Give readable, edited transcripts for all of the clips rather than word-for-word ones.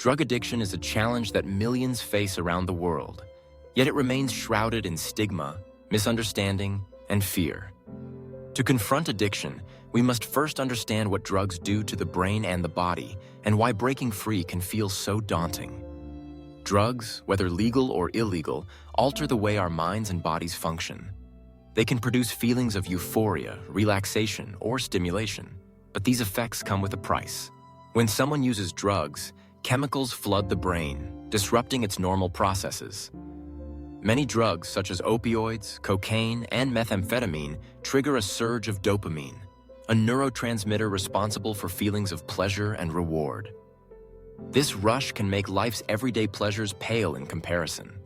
Drug addiction is a challenge that millions face around the world, yet it remains shrouded in stigma, misunderstanding, and fear. To confront addiction, we must first understand what drugs do to the brain and the body, and why breaking free can feel so daunting. Drugs, whether legal or illegal, alter the way our minds and bodies function. They can produce feelings of euphoria, relaxation, or stimulation, but these effects come with a price. When someone uses drugs, chemicals flood the brain, disrupting its normal processes. Many drugs, such as opioids, cocaine, and methamphetamine, trigger a surge of dopamine, a neurotransmitter responsible for feelings of pleasure and reward. This rush can make life's everyday pleasures pale in comparison.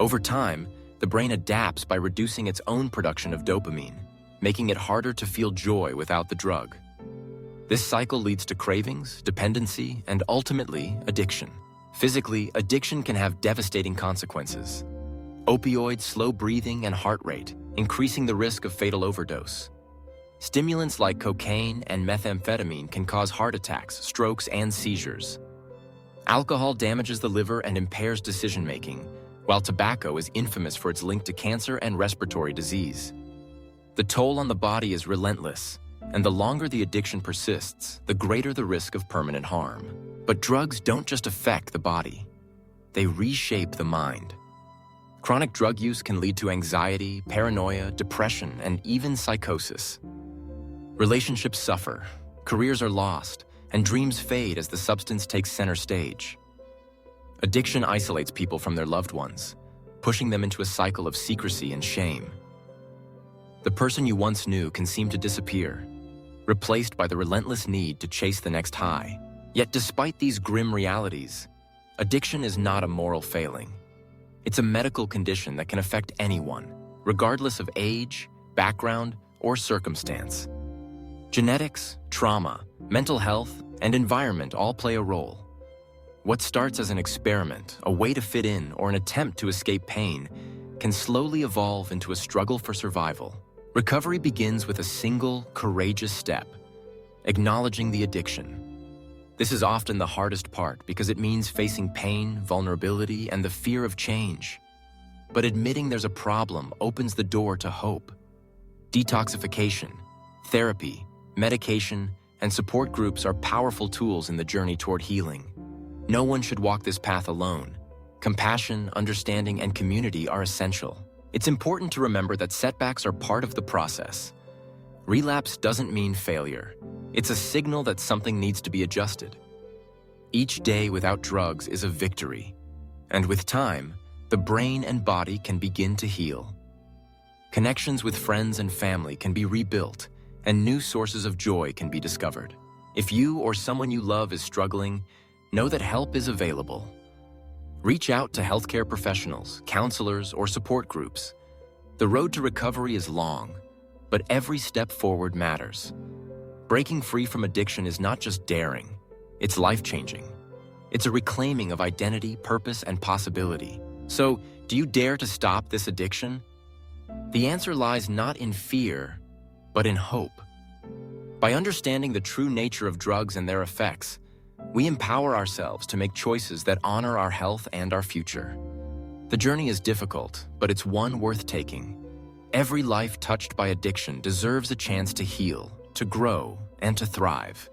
Over time, the brain adapts by reducing its own production of dopamine, making it harder to feel joy without the drug. This cycle leads to cravings, dependency, and ultimately, addiction. Physically, addiction can have devastating consequences. Opioids slow breathing and heart rate, increasing the risk of fatal overdose. Stimulants like cocaine and methamphetamine can cause heart attacks, strokes, and seizures. Alcohol damages the liver and impairs decision-making, while tobacco is infamous for its link to cancer and respiratory disease. The toll on the body is relentless, and the longer the addiction persists, the greater the risk of permanent harm. But drugs don't just affect the body. They reshape the mind. Chronic drug use can lead to anxiety, paranoia, depression, and even psychosis. Relationships suffer, careers are lost, and dreams fade as the substance takes center stage. Addiction isolates people from their loved ones, pushing them into a cycle of secrecy and shame. The person you once knew can seem to disappear, replaced by the relentless need to chase the next high. Yet despite these grim realities, addiction is not a moral failing. It's a medical condition that can affect anyone, regardless of age, background, or circumstance. Genetics, trauma, mental health, and environment all play a role. What starts as an experiment, a way to fit in, or an attempt to escape pain, can slowly evolve into a struggle for survival. Recovery begins with a single, courageous step: acknowledging the addiction. This is often the hardest part because it means facing pain, vulnerability, and the fear of change. But admitting there's a problem opens the door to hope. Detoxification, therapy, medication, and support groups are powerful tools in the journey toward healing. No one should walk this path alone. Compassion, understanding, and community are essential. It's important to remember that setbacks are part of the process. Relapse doesn't mean failure. It's a signal that something needs to be adjusted. Each day without drugs is a victory, and with time, the brain and body can begin to heal. Connections with friends and family can be rebuilt, and new sources of joy can be discovered. If you or someone you love is struggling, know that help is available. Reach out to healthcare professionals, counselors, or support groups. The road to recovery is long, but every step forward matters. Breaking free from addiction is not just daring, it's life-changing. It's a reclaiming of identity, purpose, and possibility. So, do you dare to stop this addiction? The answer lies not in fear, but in hope. By understanding the true nature of drugs and their effects, we empower ourselves to make choices that honor our health and our future. The journey is difficult, but it's one worth taking. Every life touched by addiction deserves a chance to heal, to grow, and to thrive.